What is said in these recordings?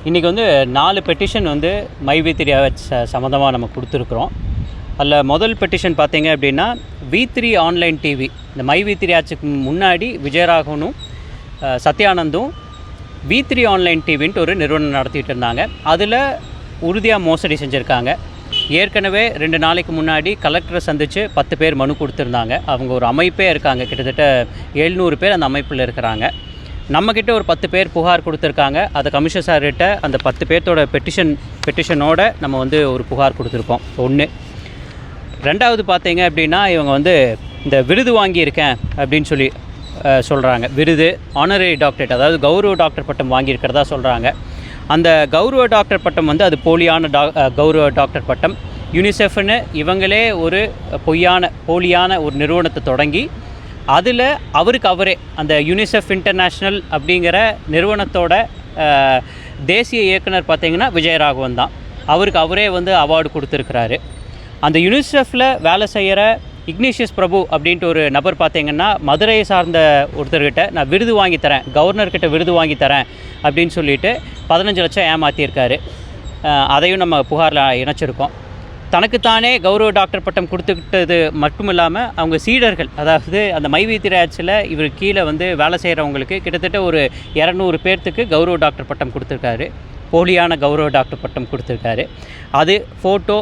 இன்றைக்கி வந்து 4 பெட்டிஷன் வந்து மைவி3 சம்மந்தமாக நம்ம கொடுத்துருக்குறோம். அதில் முதல் பெட்டிஷன் பார்த்தீங்க அப்படின்னா V3 ஆன்லைன் டிவி. இந்த மைவி3 ஆட்சிக்கு முன்னாடி விஜயராகவனும் சத்யானந்தும் V3 ஆன்லைன் டிவின்ட்டு ஒரு நிறுவனம் நடத்திட்டு இருந்தாங்க. அதில் உறுதியாக மோசடி செஞ்சுருக்காங்க. ஏற்கனவே 2 நாளைக்கு முன்னாடி கலெக்டரை சந்தித்து 10 பேர் மனு கொடுத்துருந்தாங்க. அவங்க ஒரு அமைப்பே இருக்காங்க, கிட்டத்தட்ட 700 பேர் அந்த அமைப்பில் இருக்கிறாங்க. நம்மக்கிட்ட ஒரு 10 பேர் புகார் கொடுத்துருக்காங்க. அதை கமிஷனர் சார்கிட்ட அந்த 10 பேர்த்தோட பெட்டிஷனோட நம்ம வந்து ஒரு புகார் கொடுத்துருக்கோம். ஒன்று. ரெண்டாவது பார்த்தீங்க அப்படின்னா இவங்க வந்து இந்த விருது வாங்கியிருக்கேன் அப்படின்னு சொல்லி சொல்கிறாங்க. விருது ஆனரரி டாக்டரேட், அதாவது கௌரவ டாக்டர் பட்டம் வாங்கியிருக்கிறதா சொல்கிறாங்க. அந்த கௌரவ டாக்டர் பட்டம் வந்து அது போலியான கௌரவ டாக்டர் பட்டம். யூனிசெஃப்னு இவங்களே ஒரு போலியான ஒரு நிறுவனத்தை தொடங்கி அதில் அவரே அந்த யூனிசெஃப் இன்டர்நேஷ்னல் அப்படிங்கிற நிறுவனத்தோட தேசிய இயக்குனர் பார்த்திங்கன்னா விஜயராகவன் தான். அவரே வந்து அவார்டு கொடுத்துருக்கிறாரு. அந்த யூனிசெஃப்பில் வேலை செய்கிற இக்னிஷியஸ் பிரபு அப்படின்ட்டு ஒரு நபர் பார்த்திங்கன்னா மதுரையை சார்ந்த ஒருத்தர்கிட்ட நான் விருது வாங்கித்தரேன், கவர்னர்கிட்ட விருது வாங்கித்தரேன் அப்படின்னு சொல்லிட்டு 15 லட்சம் ஏமாற்றியிருக்காரு. அதையும் நம்ம புகாரில் இணைச்சிருக்கோம். தனக்குத்தானே கௌரவ டாக்டர் பட்டம் கொடுத்துக்கிட்டது மட்டும் இல்லாமல் அவங்க சீடர்கள், அதாவது அந்த மைவி3 ஆட்சியில் இவர் கீழே வந்து வேலை செய்கிறவங்களுக்கு கிட்டத்தட்ட ஒரு 200 பேர்த்துக்கு கௌரவ டாக்டர் பட்டம் கொடுத்துருக்காரு. போலியான கௌரவ டாக்டர் பட்டம் கொடுத்துருக்காரு. அது ஃபோட்டோ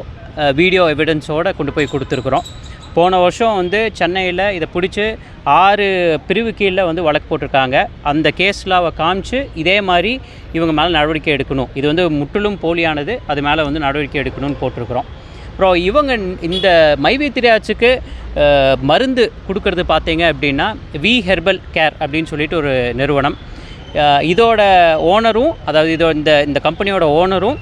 வீடியோ எவிடன்ஸோடு கொண்டு போய் கொடுத்துருக்குறோம். போன வருஷம் வந்து சென்னையில் இதை பிடிச்சி 6 பிரிவு கீழே வந்து வழக்கு போட்டிருக்காங்க. அந்த கேஸ்லாவை காமிச்சு இதே மாதிரி இவங்க மேலே நடவடிக்கை எடுக்கணும், இது வந்து முற்றிலும் போலியானது, அது மேலே வந்து நடவடிக்கை எடுக்கணும்னு போட்டிருக்கிறோம். அப்புறம் இவங்க இந்த மைவி3 ஆட்சிக்கு மருந்து கொடுக்கறது பார்த்தீங்க அப்படின்னா வி ஹெர்பல் கேர் அப்படின்னு சொல்லிட்டு ஒரு நிறுவனம். இதோட ஓனரும், அதாவது இந்த கம்பெனியோட ஓனரும்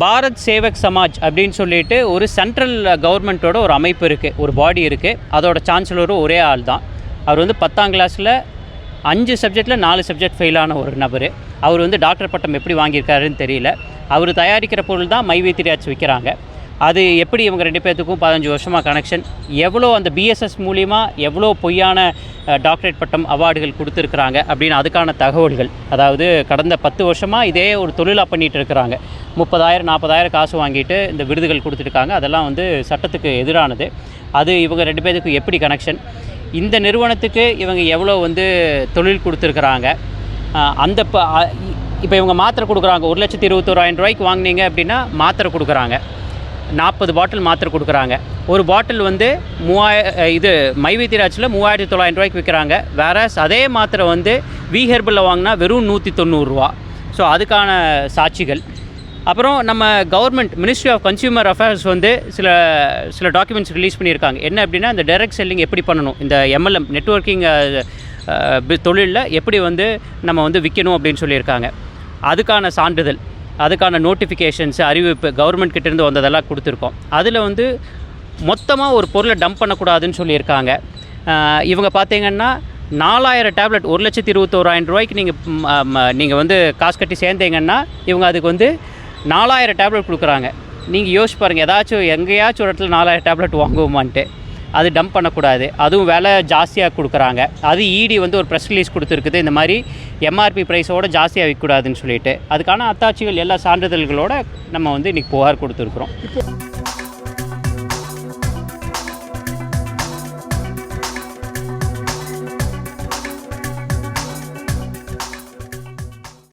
பாரத் சேவக் சமாஜ் அப்படின்னு சொல்லிட்டு ஒரு சென்ட்ரல் கவர்மெண்ட்டோட ஒரு அமைப்பு இருக்குது, ஒரு பாடி இருக்குது. அதோட சான்சலரும் ஒரே ஆள் தான். அவர் வந்து 10ஆம் கிளாஸில் 5 சப்ஜெக்டில் 4 சப்ஜெக்ட் ஃபெயிலான ஒரு நபர். அவர் வந்து டாக்டர் பட்டம் எப்படி வாங்கியிருக்காருன்னு தெரியல. அவர் தயாரிக்கிற பொருள் தான் மைவி3 ஆட்சி விற்கிறாங்க. அது எப்படி இவங்க 2 பேர்த்துக்கும் 15 வருஷமாக கனெக்ஷன், எவ்வளோ அந்த பிஎஸ்எஸ் மூலிமா எவ்வளோ பொய்யான டாக்டரேட் பட்டம் அவார்டுகள் கொடுத்துருக்குறாங்க அப்படின்னு அதுக்கான தகவல்கள். அதாவது கடந்த 10 வருஷமாக இதே ஒரு தொழிலாக பண்ணிகிட்டு இருக்கிறாங்க. 30,000 40,000 காசு வாங்கிட்டு இந்த விருதுகள் கொடுத்துருக்காங்க. அதெல்லாம் வந்து சட்டத்துக்கு எதிரானது. அது இவங்க 2 பேருக்கு எப்படி கனெக்ஷன், இந்த நிறுவனத்துக்கு இவங்க எவ்வளோ வந்து தொழில் கொடுத்துருக்குறாங்க. அந்த இப்போ இவங்க மாத்திரை கொடுக்குறாங்க. 1,21,000 ரூபாய்க்கு வாங்கினீங்க அப்படின்னா மாத்திரை கொடுக்குறாங்க. 40 பாட்டில் மாத்திரை கொடுக்குறாங்க. ஒரு பாட்டில் வந்து இது மைவி3 ஆட்சியில் 3,900 ரூபாய்க்கு விற்கிறாங்க. வேற அதே மாத்திரை வந்து வி ஹெர்பலில் வாங்கினா வெறும் 190 ரூபா. ஸோ அதுக்கான சாட்சிகள். அப்புறம் நம்ம government ministry of consumer affairs வந்து சில டாக்குமெண்ட்ஸ் ரிலீஸ் பண்ணியிருக்காங்க. என்ன அப்படின்னா இந்த டைரக்ட் செல்லிங் எப்படி பண்ணணும், இந்த MLM நெட்வொர்க்கிங் தொழிலில் எப்படி வந்து நம்ம வந்து விற்கணும் அப்படின்னு சொல்லியிருக்காங்க. அதுக்கான சான்றிதழ், அதுக்கான நோட்டிஃபிகேஷன்ஸ், அறிவிப்பு கவர்மெண்ட் கிட்டேருந்து வந்ததெல்லாம் கொடுத்துருக்கோம். அதில் வந்து மொத்தமாக ஒரு பொருளை டம்ப் பண்ணக்கூடாதுன்னு சொல்லியிருக்காங்க. இவங்க பார்த்தீங்கன்னா 4,000 டேப்லெட் 1,21,000 ரூபாய்க்கு நீங்கள் வந்து காசு கட்டி சேர்ந்தீங்கன்னா இவங்க அதுக்கு வந்து 4,000 டேப்லெட் கொடுக்குறாங்க. நீங்கள் யோசிச்சு பாருங்கள், எங்கேயாச்சும் ஒரு இடத்துல 4,000 டேப்லெட் வாங்குவோமான்ட்டு. அது டம்ப் பண்ணக்கூடாது. அதுவும் விலை ஜாஸ்தியாக கொடுக்குறாங்க. அது இடி வந்து ஒரு ப்ரெஸ் ரிலீஸ் கொடுத்துருக்குது, இந்த மாதிரி MRP ப்ரைஸோடு ஜாஸ்தியாக விற்கக்கூடாதுன்னு சொல்லிட்டு. அதுக்கான அத்தாட்சிகள் எல்லா சான்றிதழ்களோடு நம்ம வந்து இன்றைக்கி புகார் கொடுத்துருக்குறோம்.